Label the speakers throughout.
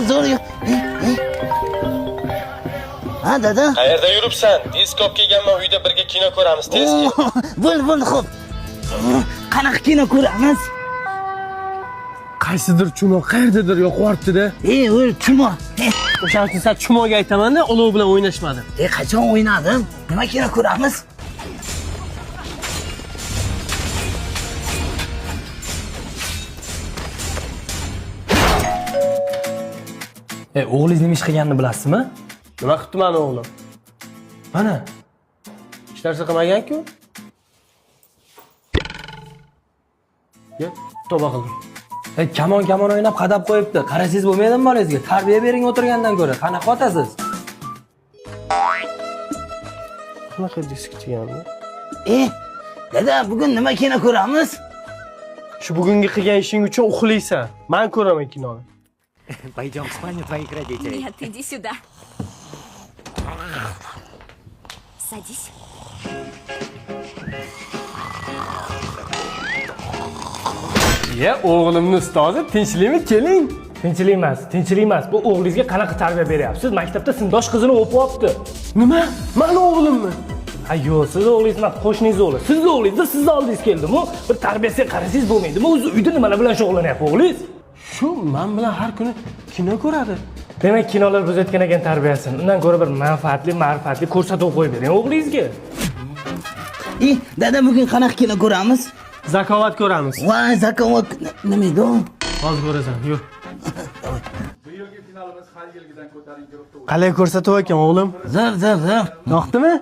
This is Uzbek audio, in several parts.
Speaker 1: Zo'r. Ha, dada.
Speaker 2: Qayerda yuribsan? Diskop kelganman, uyda birga kino ko'ramiz, tez kel.
Speaker 1: Bo'ldi, xo'p. Qanaqa kino ko'ramiz?
Speaker 2: Qaysidir chumo qayerdadir yo'qoribdi-da.
Speaker 1: O'l chumo.
Speaker 2: O'shaning uchun sen chumoga aytaman-da, olov bilan o'ynashmadim.
Speaker 1: Qachon o'ynadim? Nima kino ko'ramiz?
Speaker 3: O'g'lingiz nima ish qilganini bilasizmi?
Speaker 2: Nima qilibdi meni o'g'lim?
Speaker 3: Mana.
Speaker 2: Hech narsa qilmagan-ku. Tavba qildim.
Speaker 3: Kamon o'ynab qadab qo'yibdi. Qarasangiz bo'lmaydimi bolangizga? Tarbiya bering o'tirgandan ko'ra. Qanaqa otasiz?
Speaker 2: Qanaqa disk chigandi?
Speaker 1: Dada, bugun nima kino ko'ramiz?
Speaker 2: Shu bugungi qilgan ishing uchun uxlaysan. Men ko'raman kinoni.
Speaker 4: Пойдем в спальню твоих родителей.
Speaker 5: Нет, иди сюда. Садись.
Speaker 2: O'g'limning ustozi, tinchlikmi? Keling.
Speaker 3: Tinchlik emas. Bu o'g'lingizga qanaqa tarbiya beryapsiz? Maktabda sindosh qizini o'pib olibdi.
Speaker 2: Nima? Meni o'g'limmi?
Speaker 3: Yo'q, siz o'g'lingiz emas, qo'shningiz o'g'li. Siz o'g'lingiz, sizni oldingizga keldimi? Bir tarbiyasiga qarasangiz bo'lmaydimi? O'zi uyda nimalar bilan shug'ullanyapti o'g'lingiz?
Speaker 2: Shu men bilan har kuni kino ko'radi.
Speaker 3: Demak, kinolar buzayotgan ekan tarbiyasini. Undan ko'ra bir manfaatli, ma'rifatli ko'rsatuv qo'yib bering o'g'lingizga.
Speaker 1: Dada, bugun qanaqa kino ko'ramiz?
Speaker 2: Zakovat ko'ramiz.
Speaker 1: Voy, zakovat nima edi?
Speaker 2: Hozir ko'rasan, yur. Qalay ko'rsatuv ekan o'g'lim?
Speaker 1: Zo'r.
Speaker 2: Yoqdimi?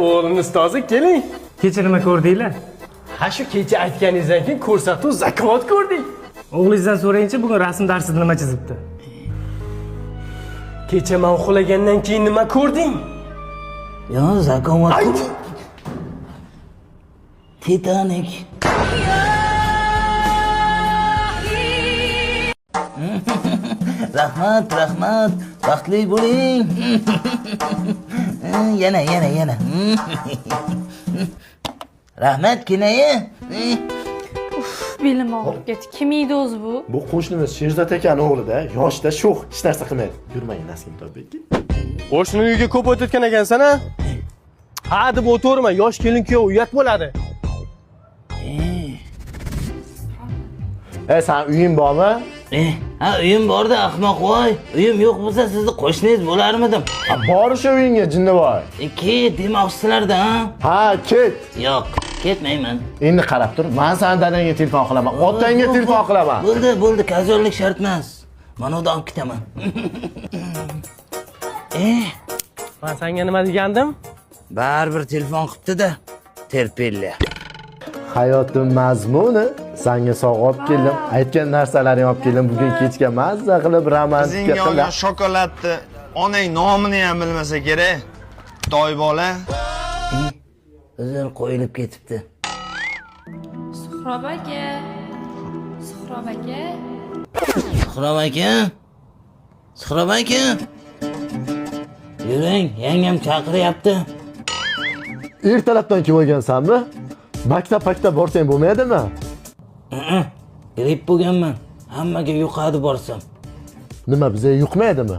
Speaker 2: O'g'limning ustozi, keling.
Speaker 3: Kecha nima ko'rdinglar?
Speaker 2: Shu kecha aytganingizdan keyin ko'rsatuv zakovat ko'rdik.
Speaker 3: O'g'lingizdan so'rayinchi, bugun rasm darsida nima chizibdi?
Speaker 2: Kecha men uxlagandan keyin nima ko'rding?
Speaker 1: Zakovat. Titanik. Rahmat. Baxtli bo'ling. Yana. Rahmat kinoyi.
Speaker 6: Belim og'rib ketdi. Kim edi o'zi bu?
Speaker 7: Bu qo'shnimiz Sherzod aka o'g'lida, yoshda sho'x, hech narsa qilmaydi. Yurmang Nasim To'beki.
Speaker 2: Qo'shni uyga ko'p o'tayotgan ekansan-a? Ha deb o'tirma, yosh kelin kuyov uyat bo'ladi.
Speaker 7: Sen uying bormi?
Speaker 1: Uyim borda, ahmoq voy. Uyim yo'q bo'lsa, sizni qo'shningiz bo'larmidim?
Speaker 7: Bor o'sha uyingga, jinnivoy.
Speaker 1: Ket demoqchisizlarda,
Speaker 7: Ha, ket.
Speaker 1: Yo'q, ketmayman.
Speaker 7: Endi qarab tur, men san dadangga telefon qilaman, otangga telefon qilaman.
Speaker 1: Bo'ldi, kazorlik shart emas. Men uni olib ketaman.
Speaker 2: Men senga nima degandim?
Speaker 1: Baribir telefon qilibdi-da. Terpilla.
Speaker 7: Hayotim mazmuni, senga sovg'a olib keldim. Aytgan narsalaringni olib keldim. Bugun kechga mazza qilib romantika
Speaker 8: Sizga
Speaker 7: qilib.
Speaker 8: olgan shokoladni onang nomini ham bilmasa kerak. Xudoy bola.
Speaker 1: Uzr qo'yilib ketibdi.
Speaker 6: Suhrob aka.
Speaker 1: Suhrob aka. Yuring, yangam chaqiryapti.
Speaker 7: Ertalabdan kim o'lgansanmi? Maktab borsang bo'lmaydimi?
Speaker 1: Gripp bo'lganman. Hammaga yuqadi borsam.
Speaker 7: Nima, bizga yuqmaydimi?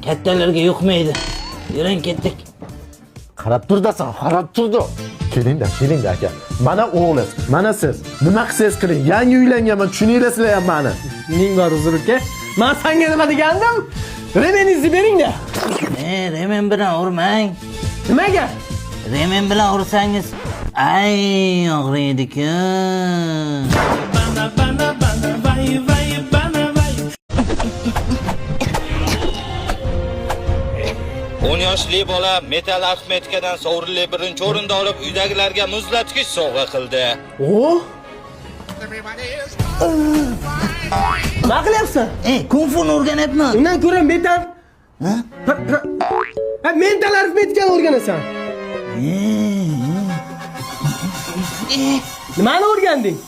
Speaker 1: Kattalarga yuqmaydi. Yuring, ketdik.
Speaker 7: Qarab turdasan, qarab turdi. Kelingda aka. Mana o'g'liz, mana siz. Nima qilsangiz qiling, yangi uylanganman, tushuninglar ham meni.
Speaker 2: Ning bor uzr aka. Men senga nima degandim? Remeningizni bering-da.
Speaker 1: Remen bilan urmang.
Speaker 2: Nimaga?
Speaker 1: Remen bilan ursangiz, og'riydi-ku.
Speaker 9: 10 yoshli bola metal arifmetikadan sovrinli birinchi o'rinda olib, uydagilarga muzlatgich sovg'a qildi.
Speaker 2: Nima qilyapsan?
Speaker 1: Kung fu o'rganyapman.
Speaker 2: Undan ko'ra metal. Mental arifmetikani o'rganasan. Nimani o'rganding?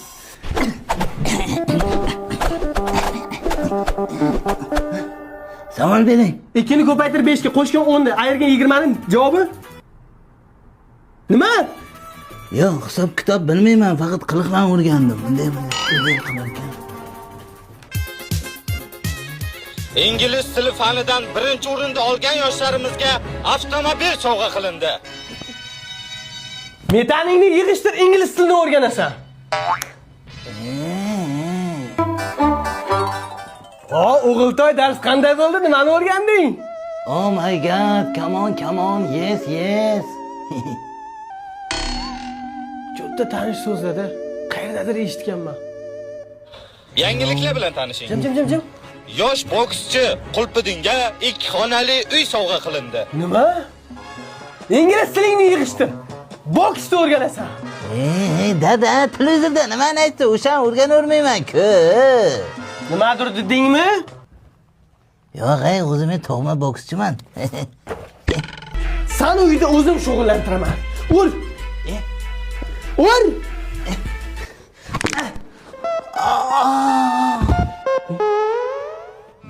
Speaker 1: Savol bering.
Speaker 2: 2 ni ko'paytirib 5 ga qo'shgan 10 ni, ayirgan 20 ning javobi? Nima?
Speaker 1: Yo'q, hisob kitob bilmayman, faqat qiliqdan o'rgandim. Bunday qilar ekan.
Speaker 9: Ingliz tili fanidan birinchi o'rinda olgan yoshlarimizga avtomobil sovg'a qilindi.
Speaker 2: Metaningni yig'ishtir, ingliz tilini o'rganasan. O'g'iltoy, dars qanday bo'ldi? Nimani o'rganding?
Speaker 1: Oh my god, come on, yes.
Speaker 2: Juda tanish so'zlar. Qayerdadir eshitganman.
Speaker 9: Yangiliklar bilan tanishing.
Speaker 2: Jim.
Speaker 9: Yosh bokschi Qulpiddinga 2 xonali uy sovg'a qilindi.
Speaker 2: Nima? Ingliz tilingni yig'ishtir. Boksni o'rganasan.
Speaker 1: Dada, televizorda nimani aytdi? O'shan o'rganavermayman-ku.
Speaker 2: Nimadir dedingmi?
Speaker 1: Yo'q, o'zim tog'ma bokschiman.
Speaker 2: Seni uyda o'zim shug'ullantiraman. Ur! Ur!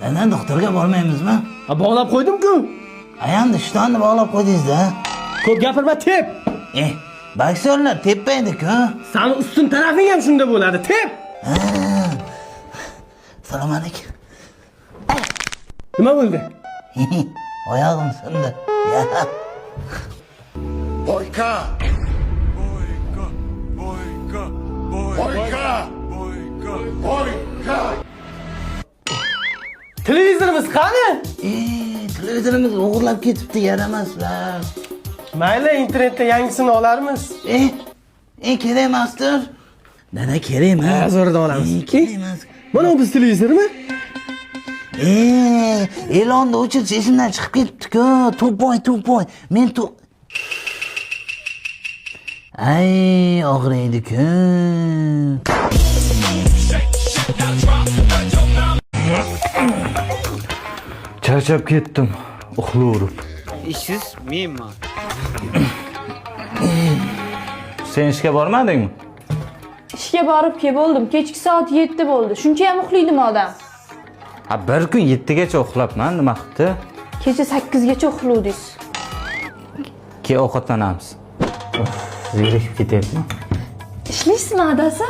Speaker 1: Dada, doktorga bormaymizmi?
Speaker 2: Bog'lab qo'ydim-ku.
Speaker 1: Ayamni shtonni bog'lab qo'ydingiz-da.
Speaker 2: Ko'p gapirma, tep.
Speaker 1: Boksyorlar tepmaydi-ku.
Speaker 2: Seni ustun tarafing ham shunda bo'ladi, tep.
Speaker 1: Salom alaykum.
Speaker 2: Nima bo'ldi?
Speaker 1: Oyog'im sindi.
Speaker 2: Televizorimiz qani?
Speaker 1: Televizorimiz o'g'irlab ketibdi, yaramaslar.
Speaker 2: Mayli, internetda yangisini olarmiz.
Speaker 1: Kerak emasdir. Dada, kerak emas.
Speaker 2: Zo'rda olamiz.
Speaker 1: Kerak emas.
Speaker 2: Mana bu biz televizormi?
Speaker 1: E'lonni o'chirish esimdan chiqib ketibdi-ku. To'poy. Men Ay, og'riydi-ku.
Speaker 10: Charchab ketdim, uxlaverib.
Speaker 4: Ishsiz menman.
Speaker 10: Sen ishga bormadingmi?
Speaker 6: Ishga borib keldim. Kechki soat 7 bo'ldi. Shuncha ham uxlaydimi odam?
Speaker 10: Bir kun 7gacha uxlabman, nima qildi?
Speaker 6: Kecha 8gacha uxladingiz.
Speaker 10: Keyin ovqatlanamiz. Zerikib ketyapman.
Speaker 6: Ishlaysizmi adasi?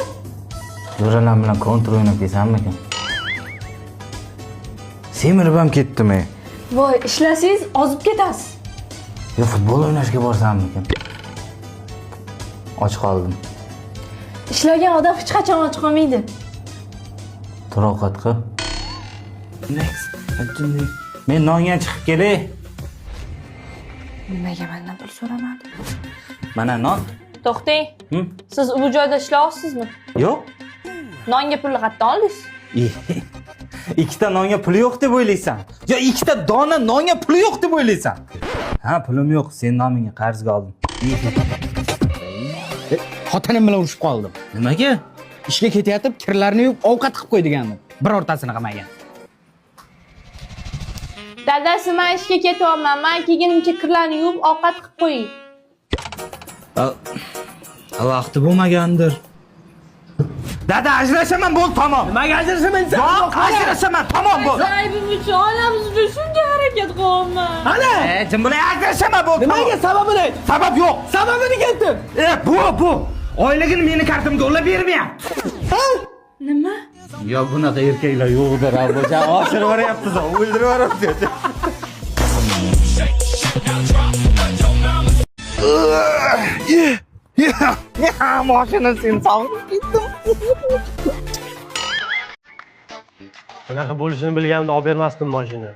Speaker 10: Zo'ralar bilan kontra o'ynab kelsammikin? Semirib ham ketdim-ey.
Speaker 6: Voy, ishlasangiz ozib ketasiz.
Speaker 10: Yo, futbol o'ynashga borsammikin? Och qoldim.
Speaker 6: Ishlagan odam hech qachon och qolmaydi.
Speaker 10: Tur ovqat qil. Men nonga chiqib kelay.
Speaker 6: Nimaga mendan pul so'ramadi?
Speaker 10: Mana non.
Speaker 6: To'xtang. Siz bu joyda ishlayapsizmi?
Speaker 10: Yo'q.
Speaker 6: Nonga pulni qayerdan oldingiz?
Speaker 10: Ikkita nonga puli yo'q deb o'ylaysan. Yo, ikkita dona nonga puli yo'q deb o'ylaysan. Ha, pulim yo'q, sen nomingga qarzga oldim.
Speaker 4: Xotinim bilan urushib qoldim.
Speaker 10: Nimaga?
Speaker 4: Ishga ketayotib, kirlarni yuvib, ovqat qilib qo'y degandim. Birortasini qilmagan.
Speaker 6: Dadasi, men ishga ketyapman. Men kelgunimcha kirlarni yuvib, ovqat qilib qo'ying.
Speaker 10: Vaqti bo'lmagandir. Dada, ajrashaman, bo'l, tamom.
Speaker 2: Nimaga ajrashaman?
Speaker 10: Yo'q, ajrashaman, tamom, bo'l.
Speaker 6: Aybim uchun onamiz uchun shunga harakat qilyapman.
Speaker 2: Ana!
Speaker 10: Jim bilan ajrashaman, bo'l.
Speaker 2: Nimaga sababini ayt?
Speaker 10: Sabab yo'q.
Speaker 2: Sababini keltir.
Speaker 10: Bu. Oyligini meni kartamga olib bermayapti.
Speaker 6: Nima?
Speaker 10: Yo, bunaqa erkaklar yo'qdir, aboja. Oshirib yuboryapsiz, o'ldirib yuboryapsiz. Mashina sen sog'ib ketdim.
Speaker 2: Bunaqa bo'lishini bilganimda olib bermasdim mashina.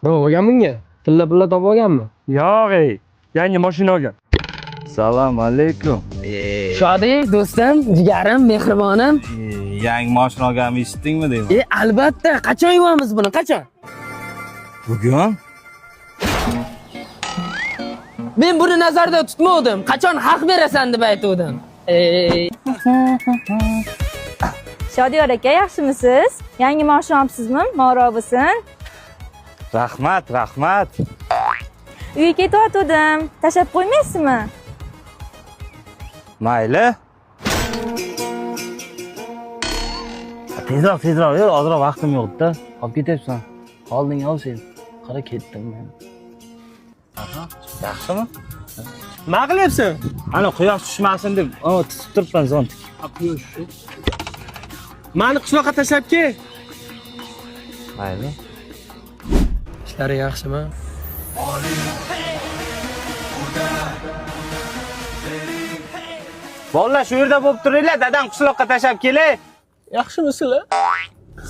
Speaker 2: Nima bo'lgan bunga? Tilla topib olganmi?
Speaker 3: Yo'q, yangi mashina olgan.
Speaker 10: Assalomu alaykum.
Speaker 11: Shodi, do'stim, jigarim, mehribonim.
Speaker 10: Yangi mashina olganimni eshitdingmi deyman?
Speaker 11: Albatta, qachon yuvamiz buni? Qachon?
Speaker 10: Bugun?
Speaker 11: Men buni nazarda tutmadim. Qachon haq berasan deb aytdim.
Speaker 12: Shodiyor aka, yaxshimisiz? Yangi mashina olibsizmi? Ma'ro bo'lsin.
Speaker 10: Rahmat.
Speaker 12: Uyga ketayotgandim. Tashlab qo'ymaysizmi?
Speaker 10: Mayli.
Speaker 1: Tezroq, yur, ozroq vaqtim yo'q-da. Qolib ketyapsan. Qolding ol sen. Qara ketdim men. Aha, yaxshimi?
Speaker 2: Nima qilyapsan?
Speaker 10: Ana quyosh tushmasin deb, tutib turibman zont.
Speaker 2: Mani qishloqqa tashlab kel.
Speaker 1: Mayli.
Speaker 2: Ishlari yaxshimi?
Speaker 10: Bolalar shu yerda bo'lib turinglar, dadam qishloqqa tashab kelay.
Speaker 2: Yaxshimisizlar?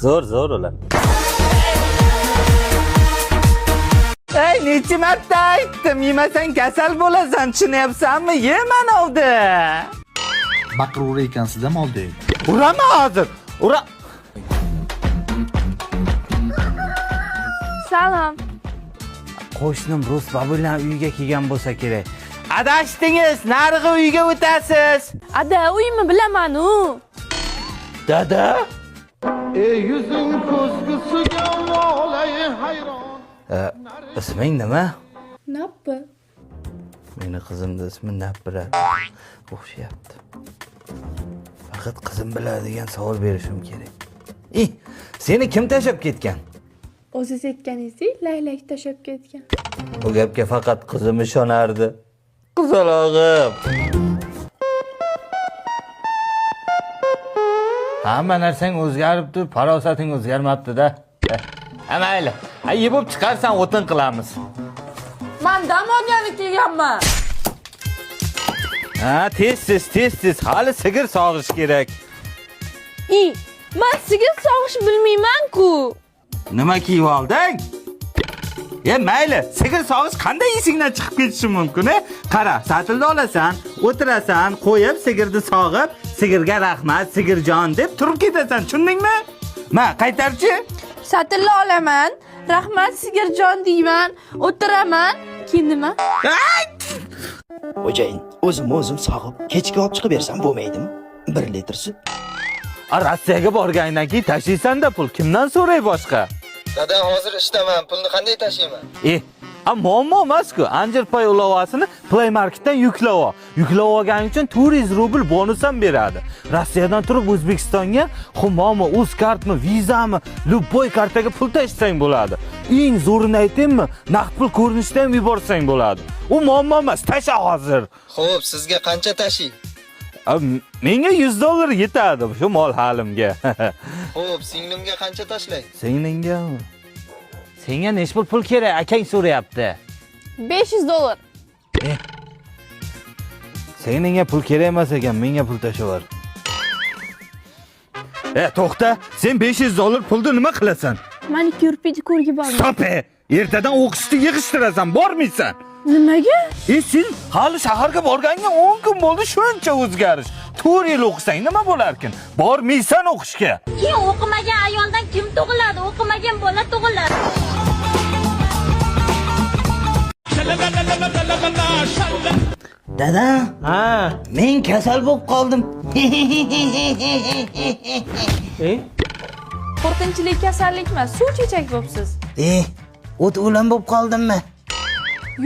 Speaker 10: Zo'r ular. Ey, necha marta aytdim, yemasang kasal bo'lasan, tushunyapsanmi? Ye mana ovda.
Speaker 7: Baqirur ekansiz ham oldi.
Speaker 10: Urama hozir. Ura.
Speaker 12: Salom.
Speaker 10: Qo'shnim Rus babular uyiga kelgan bo'lsa kerak. Adashdingiz, narigi uyga o'tasiz.
Speaker 6: Ada, uyimni bilaman-u.
Speaker 1: Dada?
Speaker 7: Yuzing ko'zgusiga olay hayron.
Speaker 1: Isming nima?
Speaker 6: Nappi.
Speaker 1: Meni qizimning ismi Nappira. O'xshayapti. Faqat qizim biladigan savol berishim kerak. Seni kim tashab ketgan?
Speaker 6: O'zingiz aytganingizdek, laylak tashab ketgan.
Speaker 1: Bu gapga faqat qizim ishonardi. Qizalog'im. Hamma narsang o'zgaribdi, farosating o'zgarmabdi-da. Mayli. Yeb bo'lib chiqarsan, o'tin qilamiz.
Speaker 11: Men dam olgani kelganman.
Speaker 10: Tez, hali sigir sog'ish kerak.
Speaker 6: Men sigir sog'ish bilmayman-ku.
Speaker 10: Nima kiyib olding? Mayli, sigir sog'ish qanday esingdan chiqib ketishi mumkin? Qara, satilda olasan, o'tirasan, qo'yib, sigirni sog'ib, sigirga rahmat, sigirjon deb turib ketasan, tushundingmi? Qaytarchi?
Speaker 6: Satilla olaman, rahmat sigirjon deyman, o'tiraman, keyin nima?
Speaker 13: Xo'jayin, o'zim sog'ib, kechga olib chiqib bersam bo'lmaydimi? 1 litr sut.
Speaker 10: Rossiyaga borgandan keyin tashiysan-da pul, kimdan so'ray boshqa?
Speaker 8: Dada, hozir ishdaman. Pulni qanday tashiyman?
Speaker 10: Muammo emas-ku. Anjir Pay ilovasini Play Marketdan yuklab ol. Yuklab olganing uchun 400 rubl bonus ham beradi. Rossiyadan turib O'zbekistonga Xumomi, Uzkartmi, Vizami, Luboy kartaga pul tashlashing bo'ladi. Eng zo'rini aytaymi, naqd pul ko'rinishda ham yuborsang bo'ladi. U muammo emas, tasha hozir.
Speaker 8: Xo'p, sizga qancha tashiy?
Speaker 10: Menga $100 yetadi shu mol halimga.
Speaker 8: Xo'p, singlimga qancha tashlang?
Speaker 10: Senga nechta pul kerak? Akang so'rayapti.
Speaker 6: $500.
Speaker 10: Senga pul kerak emas ekan, menga pul tashlayver. To'xta, sen $500 pulni nima qilasan?
Speaker 6: Manikür, pedikurga bordim.
Speaker 10: Stop! Ertadan o'qishni yig'ishtirasam, bormaysan.
Speaker 6: Nimaga?
Speaker 10: Sen hali shaharga borganga 10 kun bo'ldi, shuncha o'zgarish. 4 yil o'qisang nima bo'lar ekan? Bormaysan o'qishga.
Speaker 12: Keyin o'qimagan ayoldan kim tug'iladi? O'qimagan bola tug'iladi.
Speaker 1: Dada? Men kasal bo'lib qoldim.
Speaker 6: Qo'rqinchli kasallik emas, suv chechak bo'libsiz.
Speaker 1: O't o'lan bo'lib qoldimmi?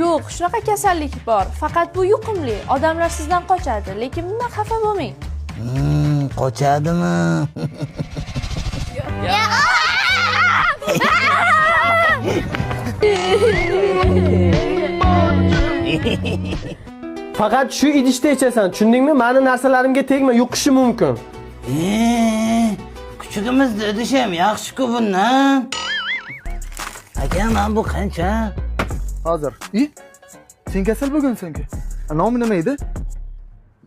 Speaker 6: Yo'q, shunaqa kasallik bor. Faqat bu yuqumli. Odamlar sizdan qochadi, lekin bundan xafa bo'lmang.
Speaker 1: Qochadimi?
Speaker 2: Faqat shu idishda ichasan, tushundingmi? Meni narsalarimga tegma, yuqishi mumkin.
Speaker 1: Kuchugimizni idishi ham yaxshi-ku bundan. Aka, men bu qancha?
Speaker 7: Hozir. Sen kasal bo'lgansan-ku. Nomi nima edi?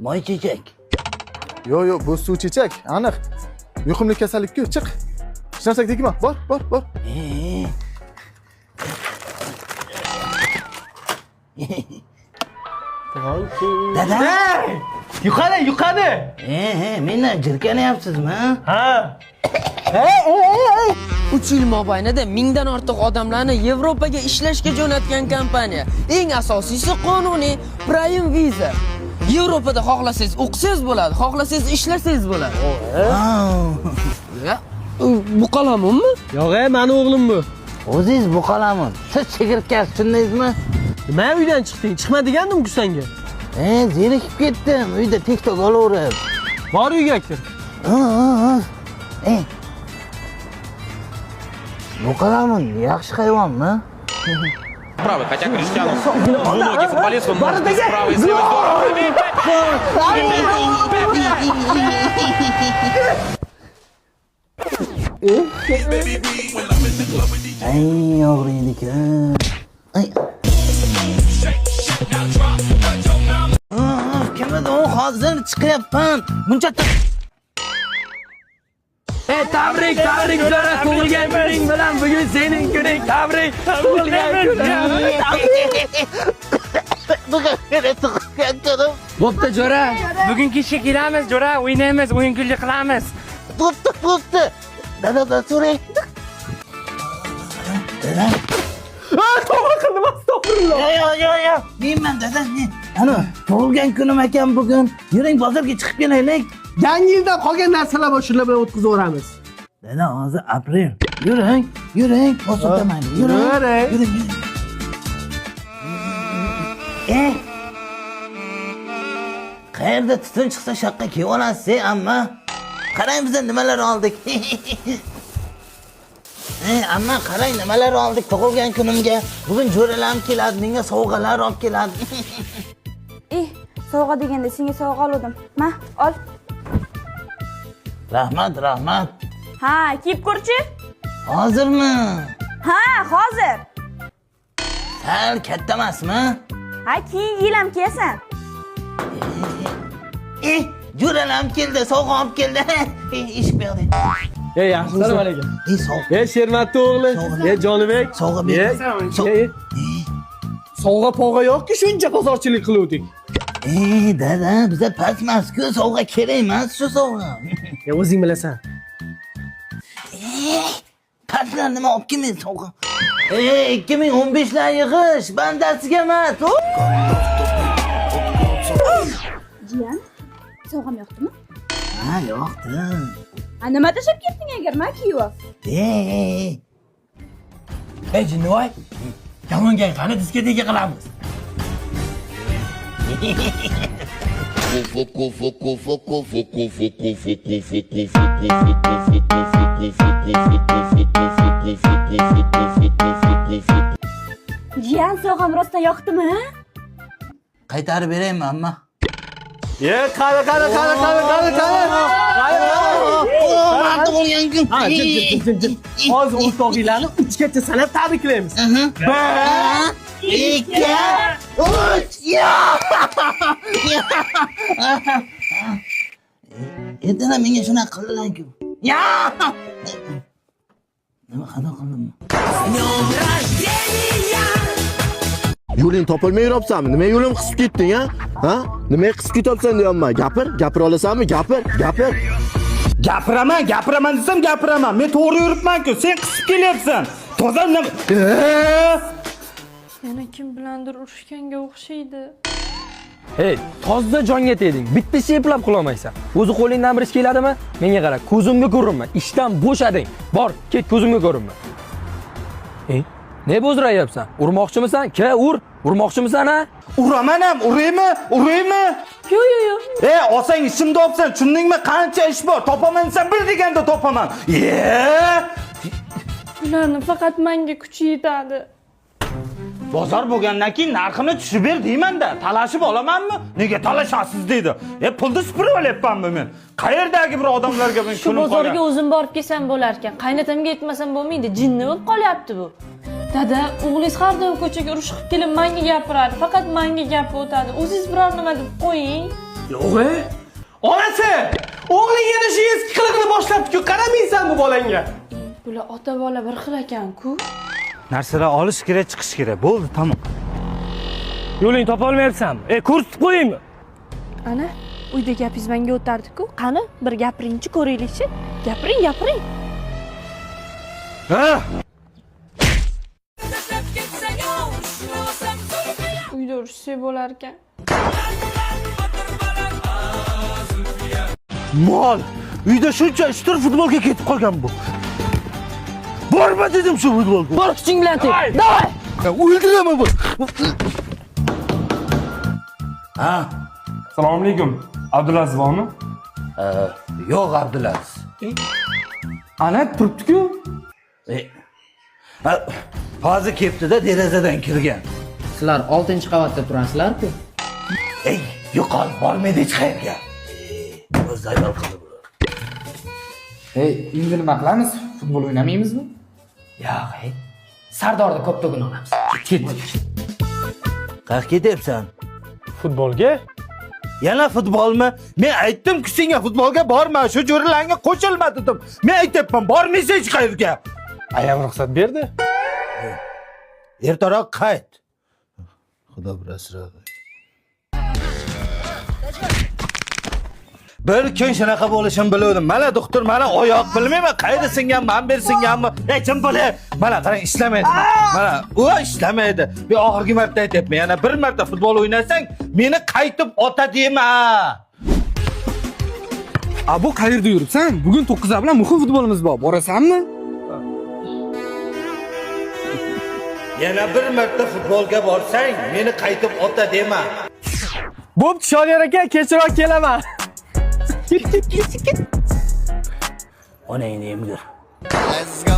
Speaker 1: Moy chechak.
Speaker 7: Yo'q, bu suv chechak, aniq. Yuqumli kasallik-ku, chiq. Hech narsaga tegma. Bor.
Speaker 1: Dada!
Speaker 2: Yuqadi.
Speaker 1: Meni jirkanyapsizmi?
Speaker 2: Ha.
Speaker 11: 3 yil mobaynida mingdan ortiq odamlarni Yevropaga ishlashga jo'natgan kompaniya. Eng asosiysi qonuniy Prime Visa. Yevropada xohlasangiz o'qisangiz bo'ladi, xohlasangiz ishlasangiz bo'ladi. Bu qalamunmi?
Speaker 2: Yo'q, meni o'g'lim bu.
Speaker 1: O'zingiz bu qalamun. Siz chigirtkasi tushundingizmi?
Speaker 2: Nima uydan chiqding? Chiqma degandim-ku senga.
Speaker 1: Zerikib ketdim. Uyda TikTok olaverib.
Speaker 2: Bor uyga kir.
Speaker 10: Bu qadarmi? Yaxshi hayvonmi?
Speaker 9: Правый, хотя Криштиану многие футболисты может быть справа и слева.
Speaker 10: Ay, og'riydi-ku. Ay. Kimadi u? Hozir chiqyapman. Buncha
Speaker 3: Tabrik, Zora, tug'ilgan kuning bilan bugun sening kuning. Tabrik, tug'ilgan kuning. Bo'pti, Jo'ra. Bugun kechga kelamiz, Jo'ra, o'ynaymiz, o'yin-kulgi qilamiz.
Speaker 10: Bo'pti. Dada so'ray. Dada.
Speaker 2: To'g'ri qildim, astag'firulloh.
Speaker 10: Yo'q. Menman dada. Ana, tug'ilgan kunim ekan bugun. Yuring bozorga chiqib kelaylik.
Speaker 2: Yangi yildan qolgan narsalar bor, shular bilan o'tkazib o'ramiz.
Speaker 10: Dada, hozir aprel. Yuring, o'satamaydi. Yuring. Qayerda tutun chiqsa shaqqa kelib olasiz, amma. Qarang biz nimalar oldik. Amma qarang nimalar oldik tug'ilgan kunimga. Bugun jo'ralam keladi, menga sovg'alar olib keladi.
Speaker 12: Sovg'a deganda senga sovg'a oldim. Ma, ol.
Speaker 10: Rahmat.
Speaker 12: Ha, kiyib ko'rchi?
Speaker 10: Hozirmi?
Speaker 12: Ha, hozir.
Speaker 10: Sal katta emasmi?
Speaker 12: Ha, keyingi yil ham kiyasan.
Speaker 10: Jo'ralam keldi, sovg'a olib keldi. Ish berdi.
Speaker 2: Assalomu alaykum.
Speaker 10: Sovg'a.
Speaker 2: Shermatli o'g'li. Jonibek.
Speaker 10: Sovg'a berdi.
Speaker 2: Sovg'a pog'a yo'qki, shuncha bozorchilik qiluvdik.
Speaker 10: Dada, biza pastmas-ku, sovg'a kerak emas shu sovg'a.
Speaker 2: O'zing bilasan.
Speaker 10: Pastlar nima olib kelmaydi sovg'a? 2015 lar yig'ish, bandasiga emas.
Speaker 12: Jiyan, sovg'am yoqdimi?
Speaker 10: Ha, yoqdi.
Speaker 12: Nima tashab ketding agar ma kiyib?
Speaker 10: Jinnivoy, yamonga qani diskoteka qilamiz.
Speaker 12: Jiyan, sovg'am rostdan yoqdimi?
Speaker 10: Qaytarib beraymi, amma?
Speaker 2: Qani.
Speaker 10: Ma'lum bo'lgan kun.
Speaker 2: Hozir o'rtog'inglarni 3 gacha sanab tabriklaymiz.
Speaker 10: 1, 2, 3. Endi menga shunaqa qildilar-ku. Nima xato qildimmi?
Speaker 7: Yo'ling topolmay yuribsanmi? Nima yo'lim qisib ketding, ha? Nima qisib ketyapsan deyapman. Gapira olasanmi? Gapir.
Speaker 3: Gapiraman desam gapiraman. Men to'g'ri yuribman-ku, sen qisib kelyapsan. Toza nima?
Speaker 6: Yana kim bilandir urushganga o'xshaydi.
Speaker 3: Tozda jonga tegding. Bitta ish eplab qilolmaysan. O'zi qo'lingdan bir ish keladimi? Menga qara, ko'zimga ko'rinma. Ishdan bo'shading. Bor, ket ko'zimga ko'rinma. Ne bo'zrayapsan? Urmoqchimisan? Urmoqchimisan ha? Uraman ham, uraymi?
Speaker 6: Yo'q.
Speaker 3: Olsang ishimda olibsan, tushundingmi? Qancha ish bor? Topaman desam bir deganda topaman.
Speaker 6: Bularni faqat menga kuchi yetadi.
Speaker 3: Bozor bo'lgandan keyin narxini tushib ber deyman-da. Talashib olamanmi? Nega talashasiz deydi. Pulni supurib olyapmanmi men? Qayerdagi bir odamlarga men
Speaker 6: Shu
Speaker 3: kunim qolgan.
Speaker 6: bozorga o'zim borib kelsam bo'lar ekan. Qaynatamga yetmasam bo'lmaydi. Jinni bo'lib qolyapti bu. Dada, o'g'lingiz har doim ko'chaga urush qilib kelib menga gapiradi. Faqat menga gap o'tadi. O'zingiz biror nima deb qo'ying.
Speaker 2: Yo'q. Onasi, o'g'ling yana shu eski qiliqni boshlabdi-ku. Qaramaysanmi bolangga?
Speaker 6: Bular ota bola bir xil ekan-ku.
Speaker 10: Narsalar olish kerak, chiqish kerak. Bo'ldi, tamom.
Speaker 3: Yo'ling topa olmayapsanmi? Ko'rsatib qo'yaymi?
Speaker 6: Ana, uyda gapingiz menga o'tardi-ku. Qani, bir gapiringchi, ko'raylikchi. Gapiring. Uyda urushsak bo'lar ekan.
Speaker 10: Mol. Uyda shuncha ishtir futbolga ketib qolgan bu. Borma dedim shu futbolga.
Speaker 11: Bor kuching bilan tep. Davay.
Speaker 10: O'ldiraman bu.
Speaker 3: Assalomu alaykum. Abdulaziz bormi?
Speaker 10: Yo'q, Abdulaziz.
Speaker 3: Ana turibdi-ku.
Speaker 10: Hozir kelibdi-da, derazadan kirgan.
Speaker 4: Sizlar 6-qavatda turasizlar-ku.
Speaker 10: Ey, yo'qol, bormaydi hech qayerga. O'zi ayol qildi bular.
Speaker 4: Hey, endi nima qilamiz? Futbol o'ynamaymizmi? Yo'q, hey. Sardorda ko'p to'g'ri olamiz.
Speaker 10: Ket. Qayerga ketyapsan?
Speaker 2: Futbolga?
Speaker 10: Yana futbolmi? Men aytdim-ku senga futbolga borma, shu jo'ralarga qo'shilma dedim. Men aytayapman, bormaysan hech qayerga.
Speaker 2: Ayam ruxsat berdi.
Speaker 10: Ertaroq qayt. Xudo bir asrag'ay. Bir kun shunaqa bo'lishini bildim. Mana doktor, mana oyoq bilmayman, qayerda singanmi, man bersinganmi? Kim biladi? Mana qarang, ishlamaydi. Mana u ishlamaydi. Men oxirgi marta aytayapman, yana bir marta futbol o'ynasang, meni qaytib ota dema.
Speaker 3: Bu qayerda yuribsan? Bugun 9 bilan muhim futbolimiz bor. Borasanmi?
Speaker 10: Yana bir marta futbolga borsang, meni qaytib ota dema.
Speaker 2: Bo'pti, Shodiyor aka, kechroq kelaman.
Speaker 10: Onangni emgir.
Speaker 13: Let's go.